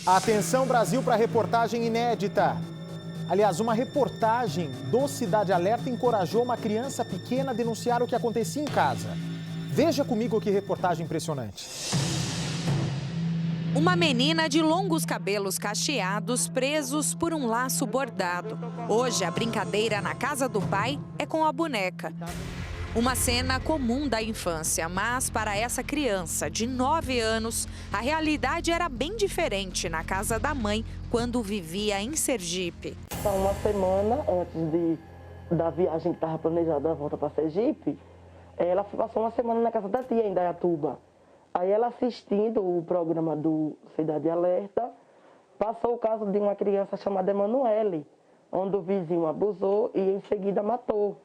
Atenção, Brasil, para reportagem inédita. Aliás, uma reportagem do Cidade Alerta encorajou uma criança pequena a denunciar o que acontecia em casa. Veja comigo que reportagem impressionante. Uma menina de longos cabelos cacheados presos por um laço bordado. Hoje, a brincadeira na casa do pai é com a boneca. Uma cena comum da infância, mas para essa criança de 9 anos, a realidade era bem diferente na casa da mãe, quando vivia em Sergipe. Uma semana antes da viagem que estava planejada, a volta para Sergipe, ela passou uma semana na casa da tia, em Indaiatuba. Aí ela, assistindo o programa do Cidade Alerta, passou o caso de uma criança chamada Emanuele, onde o vizinho abusou e em seguida matou.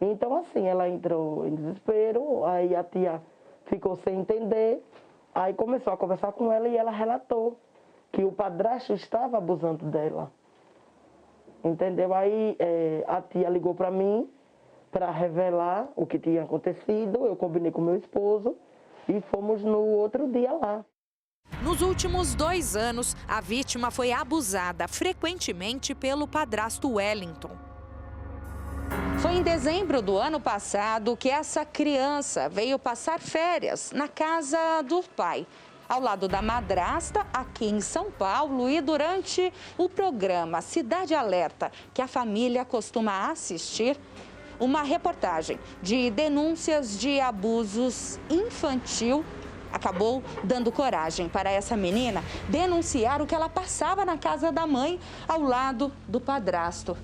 Então, assim, ela entrou em desespero, aí a tia ficou sem entender, aí começou a conversar com ela e ela relatou que o padrasto estava abusando dela. Entendeu? Aí a tia ligou para mim para revelar o que tinha acontecido, eu combinei com meu esposo e fomos no outro dia lá. Nos últimos 2 anos, a vítima foi abusada frequentemente pelo padrasto Wellington. Foi em dezembro do ano passado que essa criança veio passar férias na casa do pai, ao lado da madrasta, aqui em São Paulo, e durante o programa Cidade Alerta, que a família costuma assistir, uma reportagem de denúncias de abusos infantil acabou dando coragem para essa menina denunciar o que ela passava na casa da mãe, ao lado do padrasto.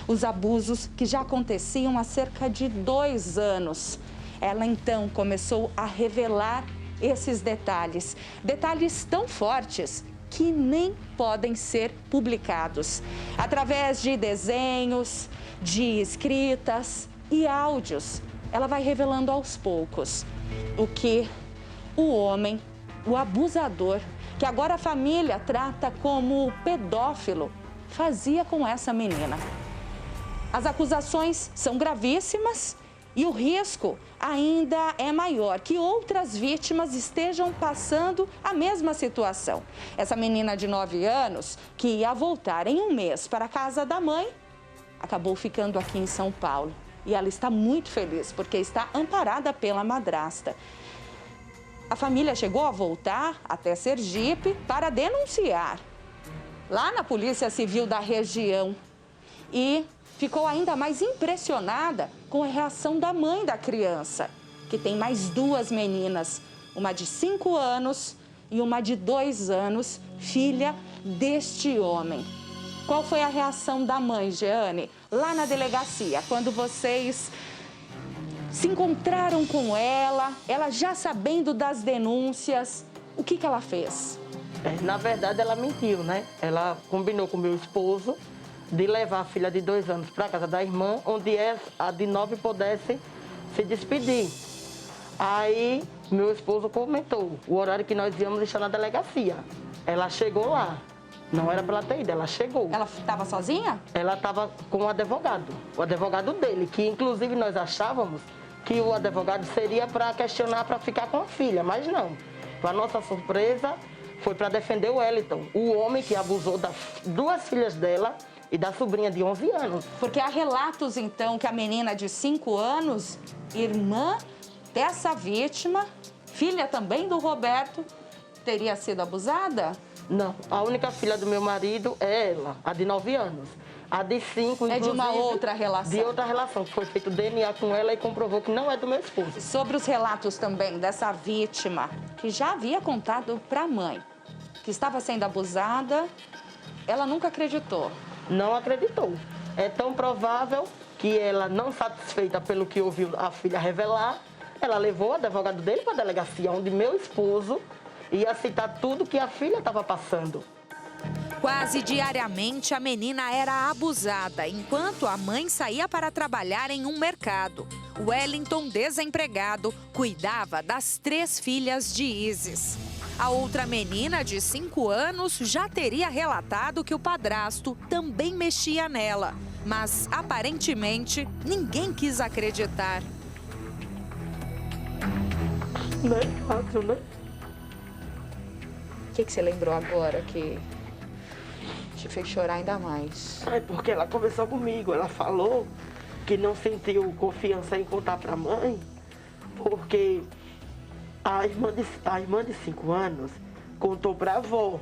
Os abusos que já aconteciam há cerca de 2 anos. Ela então começou a revelar esses detalhes. Detalhes tão fortes que nem podem ser publicados. Através de desenhos, de escritas e áudios, ela vai revelando aos poucos o que o homem, o abusador, que agora a família trata como pedófilo, fazia com essa menina. As acusações são gravíssimas e o risco ainda é maior que outras vítimas estejam passando a mesma situação. Essa menina de 9 anos, que ia voltar em 1 mês para a casa da mãe, acabou ficando aqui em São Paulo. E ela está muito feliz porque está amparada pela madrasta. A família chegou a voltar até Sergipe para denunciar lá na Polícia Civil da região e ficou ainda mais impressionada com a reação da mãe da criança, que tem mais 2 meninas, uma de 5 anos e uma de 2 anos, filha deste homem. Qual foi a reação da mãe, Jeane, lá na delegacia, quando vocês se encontraram com ela já sabendo das denúncias, o que ela fez? Na verdade, ela mentiu, né? Ela combinou com meu esposo de levar a filha de 2 anos para a casa da irmã, onde a de 9 pudesse se despedir. Aí, meu esposo comentou o horário que nós íamos estar na delegacia. Ela chegou lá. Não era para ela ter ido, ela chegou. Ela estava sozinha? Ela estava com o advogado dele, que inclusive nós achávamos que o advogado seria para questionar, para ficar com a filha, mas não. Para nossa surpresa, foi para defender o Wellington, o homem que abusou das 2 filhas dela e da sobrinha de 11 anos. Porque há relatos, então, que a menina de 5 anos, irmã dessa vítima, filha também do Roberto, teria sido abusada? Não, a única filha do meu marido é ela, a de 9 anos. A de 5, é de uma outra relação? De outra relação, que foi feito DNA com ela e comprovou que não é do meu esposo. Sobre os relatos também dessa vítima, que já havia contado para a mãe, que estava sendo abusada, ela nunca acreditou? Não acreditou. É tão provável que ela, não satisfeita pelo que ouviu a filha revelar, ela levou o advogado dele para a delegacia, onde meu esposo ia citar tudo que a filha estava passando. Quase diariamente a menina era abusada, enquanto a mãe saía para trabalhar em um mercado. Wellington, desempregado, cuidava das 3 filhas de Isis. A outra menina, de 5 anos, já teria relatado que o padrasto também mexia nela. Mas, aparentemente, ninguém quis acreditar. Não é fácil, né? que você lembrou agora que te fez chorar ainda mais? É porque ela conversou comigo, ela falou que não sentiu confiança em contar para a mãe, porque a irmã de 5 anos contou para a avó,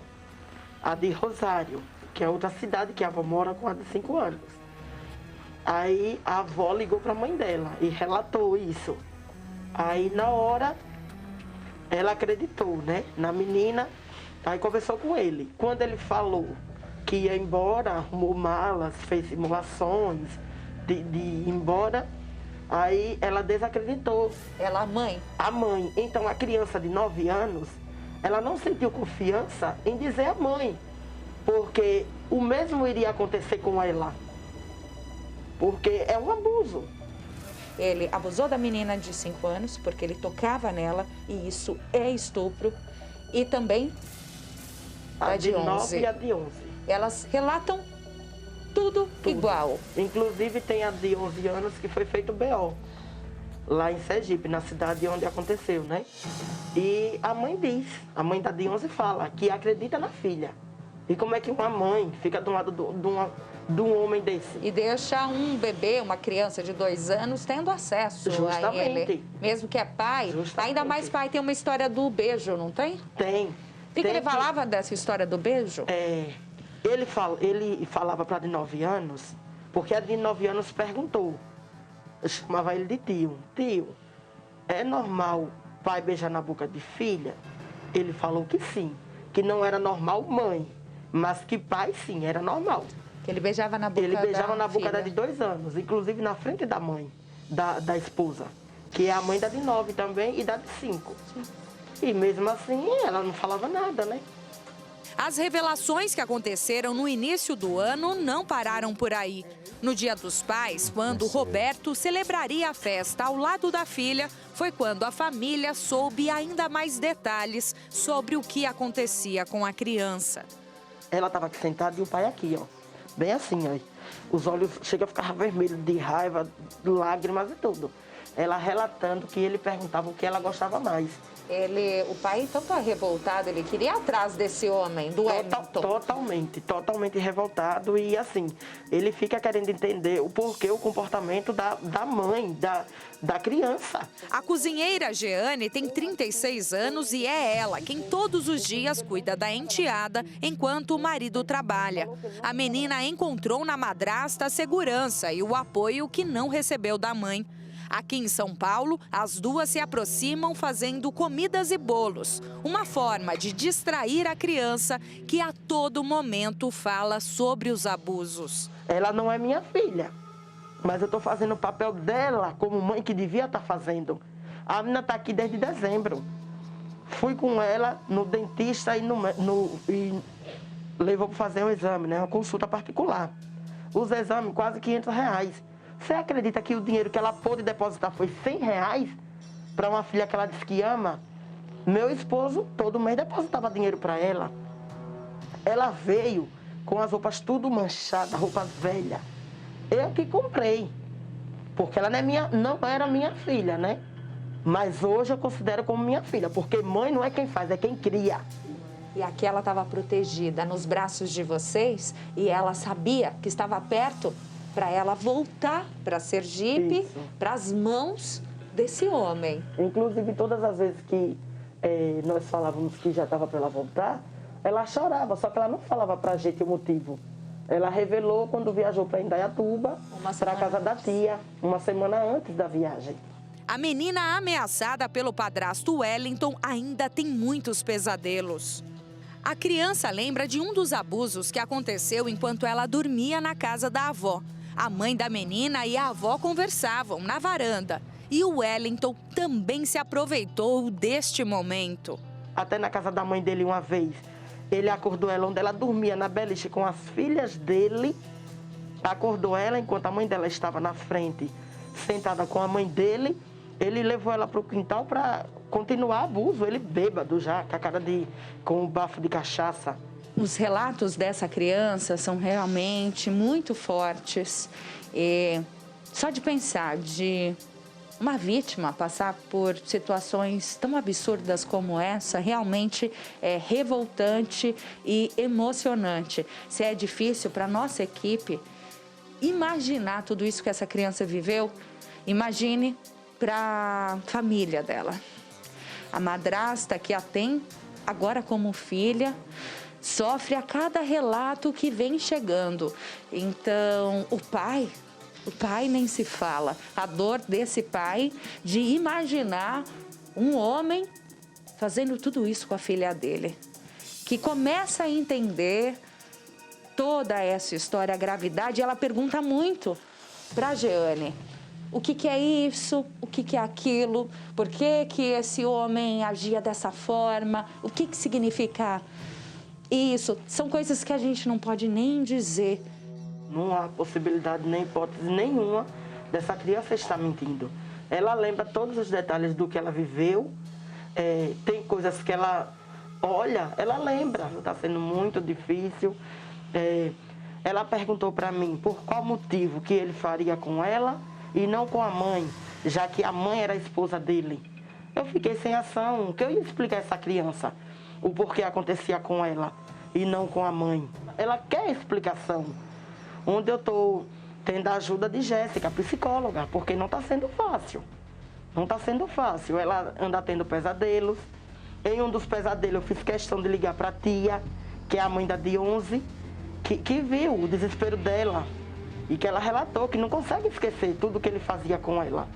a de Rosário, que é outra cidade que a avó mora com a de 5 anos. Aí a avó ligou para a mãe dela e relatou isso. Aí na hora ela acreditou, né, na menina, aí conversou com ele. Quando ele falou que ia embora, arrumou malas, fez simulações de ir embora, aí ela desacreditou. Ela, a mãe? A mãe. Então a criança de 9 anos, ela não sentiu confiança em dizer à mãe, porque o mesmo iria acontecer com ela, porque é um abuso. Ele abusou da menina de 5 anos, porque ele tocava nela, e isso é estupro. E também A de 9 e a de 11. Elas relatam tudo igual. Inclusive tem a de 11 anos que foi feito BO, lá em Sergipe, na cidade onde aconteceu, né? E a mãe diz, a mãe da de 11 fala que acredita na filha. E como é que uma mãe fica do lado de um homem desse? E deixa um bebê, uma criança de 2 anos, tendo acesso a ele. Mesmo que é pai, ainda mais pai. Tem uma história do beijo, não tem? Tem. O que ele falava dessa história do beijo? Ele falava para a de 9 anos, porque a de 9 anos perguntou. Eu chamava ele de tio. Tio, é normal pai beijar na boca de filha? Ele falou que sim, que não era normal mãe, mas que pai sim, era normal. Que ele beijava na boca da Ele beijava na boca filha. da de 2 anos, inclusive na frente da mãe, da esposa, que é a mãe da de 9 também e da de 5. E mesmo assim, ela não falava nada, né? As revelações que aconteceram no início do ano não pararam por aí. No Dia dos Pais, quando Roberto celebraria a festa ao lado da filha, foi quando a família soube ainda mais detalhes sobre o que acontecia com a criança. Ela estava aqui sentada e o pai aqui, ó. Bem assim, ó. Os olhos chegam a ficar vermelhos de raiva, lágrimas e tudo. Ela relatando que ele perguntava o que ela gostava mais. O pai então tá revoltado, ele queria ir atrás desse homem, do Wellington. Totalmente revoltado e assim, ele fica querendo entender o porquê, o comportamento da mãe, da criança. A cozinheira Jeane tem 36 anos e é ela quem todos os dias cuida da enteada enquanto o marido trabalha. A menina encontrou na madrasta a segurança e o apoio que não recebeu da mãe. Aqui em São Paulo, as duas se aproximam fazendo comidas e bolos. Uma forma de distrair a criança que a todo momento fala sobre os abusos. Ela não é minha filha, mas eu estou fazendo o papel dela como mãe que devia estar fazendo. A menina está aqui desde dezembro. Fui com ela no dentista e levou para fazer um exame, né? Uma consulta particular. Os exames, quase R$500. Você acredita que o dinheiro que ela pôde depositar foi R$100 para uma filha que ela disse que ama? Meu esposo todo mês depositava dinheiro para ela. Ela veio com as roupas tudo manchadas, roupas velhas. Eu que comprei, porque ela não era minha filha, né? Mas hoje eu considero como minha filha, porque mãe não é quem faz, é quem cria. E aqui ela estava protegida nos braços de vocês e ela sabia que estava perto para ela voltar para Sergipe, para as mãos desse homem. Inclusive, todas as vezes que nós falávamos que já estava para ela voltar, ela chorava, só que ela não falava para a gente o motivo. Ela revelou quando viajou para Indaiatuba, para a casa da tia, uma semana antes da viagem. A menina ameaçada pelo padrasto Wellington ainda tem muitos pesadelos. A criança lembra de um dos abusos que aconteceu enquanto ela dormia na casa da avó. A mãe da menina e a avó conversavam na varanda. E o Wellington também se aproveitou deste momento. Até na casa da mãe dele uma vez, ele acordou ela onde ela dormia, na beliche, com as filhas dele. Acordou ela enquanto a mãe dela estava na frente, sentada com a mãe dele. Ele levou ela para o quintal para continuar abuso. Ele bêbado já, com o bafo de cachaça. Os relatos dessa criança são realmente muito fortes. E só de pensar de uma vítima passar por situações tão absurdas como essa realmente é revoltante e emocionante. Se é difícil para a nossa equipe imaginar tudo isso que essa criança viveu, imagine para a família dela. A madrasta que a tem agora como filha sofre a cada relato que vem chegando. Então, o pai nem se fala. A dor desse pai de imaginar um homem fazendo tudo isso com a filha dele, que começa a entender toda essa história, a gravidade. Ela pergunta muito para a Jeane: o que é isso? O que é aquilo? Por que esse homem agia dessa forma? O que significa isso? São coisas que a gente não pode nem dizer. Não há possibilidade nem hipótese nenhuma dessa criança estar mentindo. Ela lembra todos os detalhes do que ela viveu. Tem coisas que ela olha, ela lembra. Está sendo muito difícil. Ela perguntou para mim por qual motivo que ele faria com ela e não com a mãe, já que a mãe era a esposa dele. Eu fiquei sem ação. O que eu ia explicar a essa criança? O porquê acontecia com ela e não com a mãe. Ela quer explicação. Onde eu estou tendo a ajuda de Jéssica, psicóloga, porque não está sendo fácil. Não está sendo fácil. Ela anda tendo pesadelos. Em um dos pesadelos eu fiz questão de ligar para a tia, que é a mãe da Dionze, que viu o desespero dela e que ela relatou que não consegue esquecer tudo que ele fazia com ela.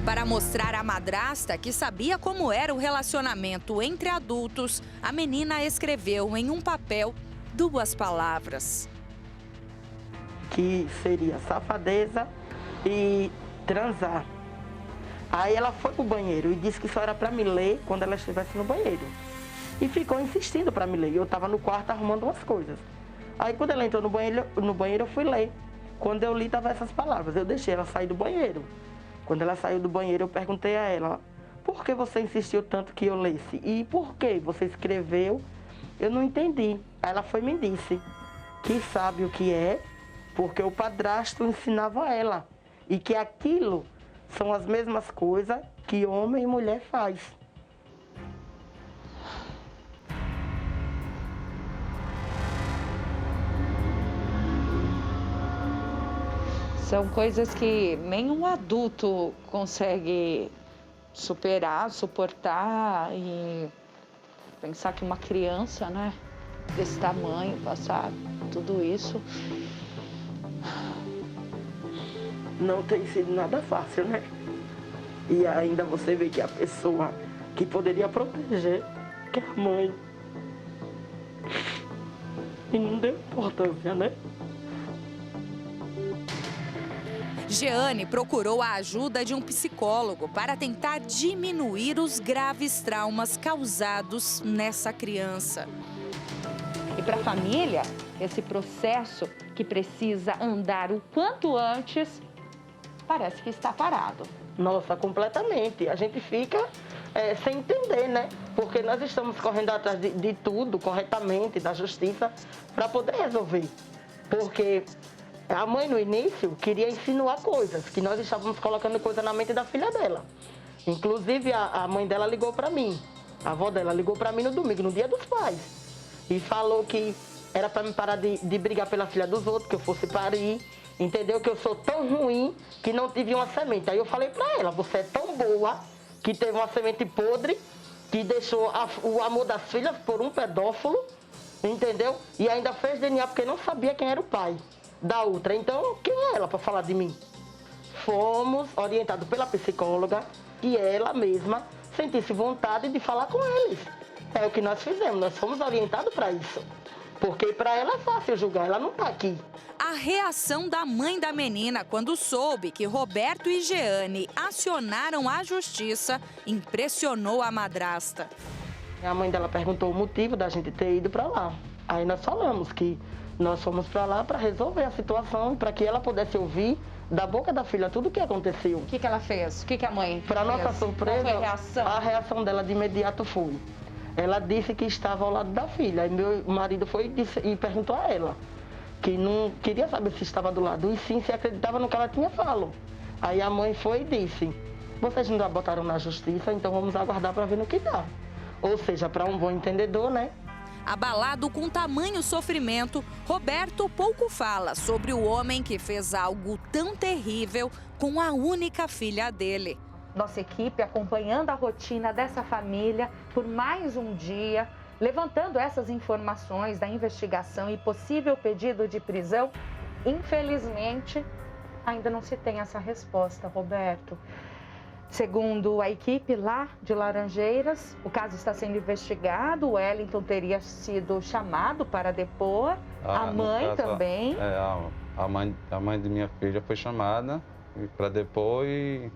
Para mostrar à madrasta que sabia como era o relacionamento entre adultos, a menina escreveu em um papel 2 palavras. Que seria safadeza e transar. Aí ela foi pro banheiro e disse que só era para me ler quando ela estivesse no banheiro. E ficou insistindo para me ler. Eu estava no quarto arrumando umas coisas. Aí quando ela entrou no banheiro eu fui ler. Quando eu li, tava essas palavras. Eu deixei ela sair do banheiro. Quando ela saiu do banheiro, eu perguntei a ela: por que você insistiu tanto que eu lesse? E por que você escreveu? Eu não entendi. Aí ela foi e me disse que sabe o que é, porque o padrasto ensinava a ela. E que aquilo são as mesmas coisas que homem e mulher faz. São coisas que nenhum adulto consegue superar, suportar, e pensar que uma criança, né, desse tamanho, passar tudo isso. Não tem sido nada fácil, né? E ainda você vê que a pessoa que poderia proteger, que é a mãe, e não deu importância, né? Jeane procurou a ajuda de um psicólogo para tentar diminuir os graves traumas causados nessa criança. E para a família, esse processo que precisa andar o quanto antes, parece que está parado. Nossa, completamente. A gente fica sem entender, né? Porque nós estamos correndo atrás de tudo corretamente, da justiça, para poder resolver. Porque a mãe, no início, queria insinuar coisas, que nós estávamos colocando coisa na mente da filha dela. Inclusive, a mãe dela ligou para mim, a avó dela ligou para mim no domingo, no Dia dos Pais, e falou que era para me parar de brigar pela filha dos outros, que eu fosse parir, entendeu? Que eu sou tão ruim que não tive uma semente. Aí eu falei para ela: você é tão boa que teve uma semente podre, que deixou o amor das filhas por um pedófilo, entendeu? E ainda fez DNA porque não sabia quem era o pai da outra. Então, quem é ela para falar de mim? Fomos orientados pela psicóloga e ela mesma sentisse vontade de falar com eles. É o que nós fizemos, nós fomos orientados para isso. Porque para ela é fácil julgar, ela não está aqui. A reação da mãe da menina quando soube que Roberto e Jeane acionaram a justiça impressionou a madrasta. A mãe dela perguntou o motivo da gente ter ido para lá. Aí nós falamos que nós fomos para lá para resolver a situação, para que ela pudesse ouvir da boca da filha tudo o que aconteceu. O que ela fez? O que a mãe fez? Para nossa surpresa, qual foi a reação? A reação dela de imediato foi: ela disse que estava ao lado da filha. E meu marido foi e perguntou a ela que não queria saber se estava do lado, e sim se acreditava no que ela tinha falado. Aí a mãe foi e disse, vocês não botaram na justiça, então vamos aguardar para ver no que dá. Ou seja, para um bom entendedor, né? Abalado com tamanho sofrimento, Roberto pouco fala sobre o homem que fez algo tão terrível com a única filha dele. Nossa equipe acompanhando a rotina dessa família por mais um dia, levantando essas informações da investigação e possível pedido de prisão. Infelizmente, ainda não se tem essa resposta, Roberto. Segundo a equipe lá de Laranjeiras, o caso está sendo investigado, o Wellington teria sido chamado para depor, a mãe também. A mãe de minha filha foi chamada para depor e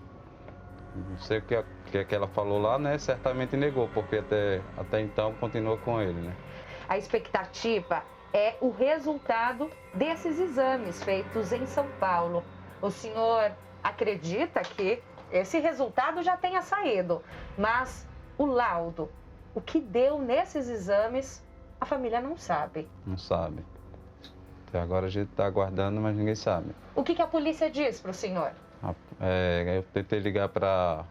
não sei o que ela falou lá, né? Certamente negou, porque até então continua com ele, né? A expectativa é o resultado desses exames feitos em São Paulo. O senhor acredita que esse resultado já tenha saído, mas o laudo, o que deu nesses exames, a família não sabe. Não sabe. Até agora a gente está aguardando, mas ninguém sabe. O que a polícia diz para o senhor? Eu tentei ligar para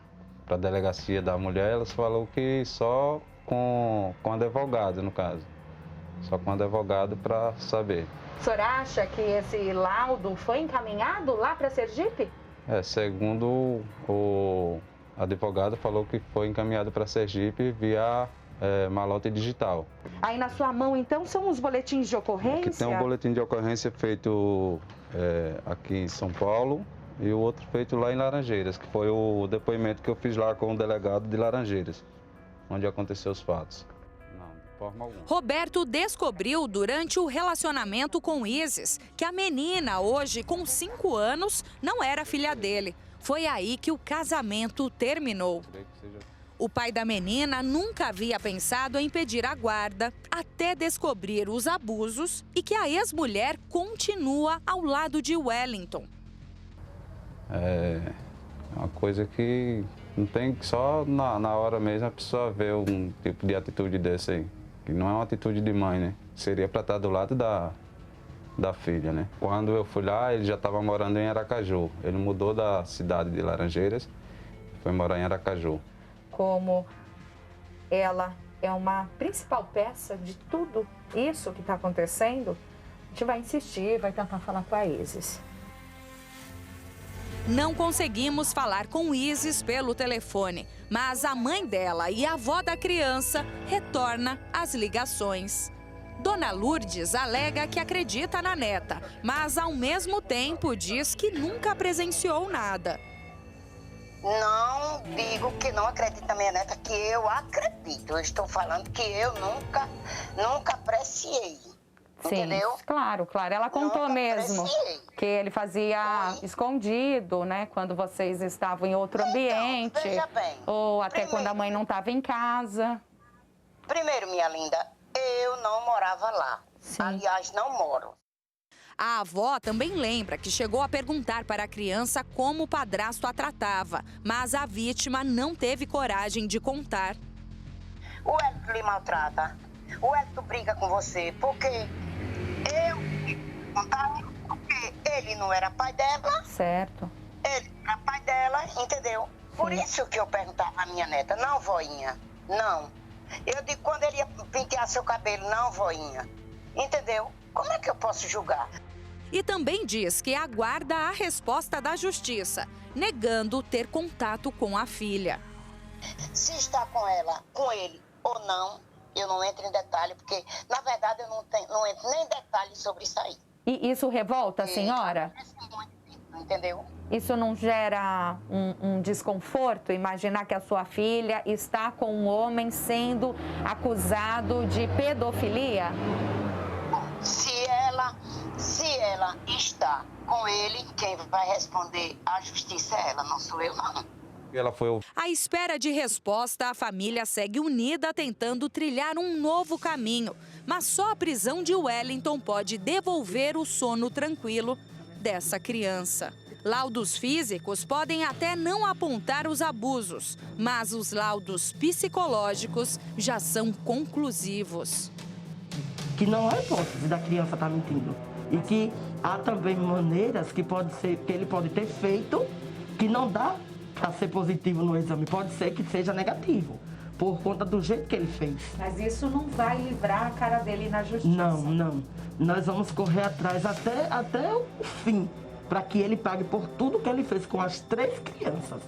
a delegacia da mulher, elas falou que só com advogado, no caso. Só com advogado para saber. O senhor acha que esse laudo foi encaminhado lá para Sergipe? Segundo o advogado, falou que foi encaminhado para Sergipe via malote digital. Aí na sua mão, então, são os boletins de ocorrência? Aqui tem um boletim de ocorrência feito aqui em São Paulo e o outro feito lá em Laranjeiras, que foi o depoimento que eu fiz lá com o delegado de Laranjeiras, onde aconteceu os fatos. Não, de forma alguma. Roberto descobriu durante o relacionamento com Isis que a menina, hoje com 5 anos, não era filha dele. Foi aí que o casamento terminou. O pai da menina nunca havia pensado em pedir a guarda, até descobrir os abusos e que a ex-mulher continua ao lado de Wellington. É uma coisa que não tem, só na hora mesmo a pessoa vê um tipo de atitude dessa aí. Que não é uma atitude de mãe, né? Seria para estar do lado da filha, né? Quando eu fui lá, ele já estava morando em Aracaju. Ele mudou da cidade de Laranjeiras e foi morar em Aracaju. Como ela é uma principal peça de tudo isso que está acontecendo, a gente vai insistir, vai tentar falar com a Isis. Não conseguimos falar com Isis pelo telefone, mas a mãe dela e a avó da criança retorna as ligações. Dona Lourdes alega que acredita na neta, mas ao mesmo tempo diz que nunca presenciou nada. Não digo que não acredito na minha neta, que eu acredito. Eu estou falando que eu nunca apreciei. Sim, entendeu? Claro. Ela contou Nunca mesmo apreciei. que ele fazia escondido, né? Quando vocês estavam em outro ambiente. Veja bem, ou até quando a mãe não estava em casa. Primeiro, minha linda, eu não morava lá. Sim. Aliás, não moro. A avó também lembra que chegou a perguntar para a criança como o padrasto a tratava, mas a vítima não teve coragem de contar. O Hélio lhe maltrata. O Hélio briga com você, porque porque ele não era pai dela. Certo. Ele era pai dela, entendeu? Por isso que eu perguntava à minha neta, não, voinha, não. Eu digo, quando ele ia pentear seu cabelo, não, voinha. Entendeu? Como é que eu posso julgar? E também diz que aguarda a resposta da justiça, negando ter contato com a filha. Se está com ela, com ele ou não, eu não entro em detalhe, porque, na verdade, eu não entro nem em detalhe sobre isso aí. E isso revolta a senhora? Entendeu? Isso não gera um desconforto? Imaginar que a sua filha está com um homem sendo acusado de pedofilia? Se ela está com ele, quem vai responder à justiça é ela, não sou eu, não. À espera de resposta, a família segue unida tentando trilhar um novo caminho. Mas só a prisão de Wellington pode devolver o sono tranquilo dessa criança. Laudos físicos podem até não apontar os abusos, mas os laudos psicológicos já são conclusivos. Que não é hipótese da criança estar mentindo. E que há também maneiras que ele pode ter feito que não dá para ser positivo no exame, pode ser que seja negativo, por conta do jeito que ele fez. Mas isso não vai livrar a cara dele na justiça? Não. Nós vamos correr atrás até o fim, para que ele pague por tudo que ele fez com as 3 crianças.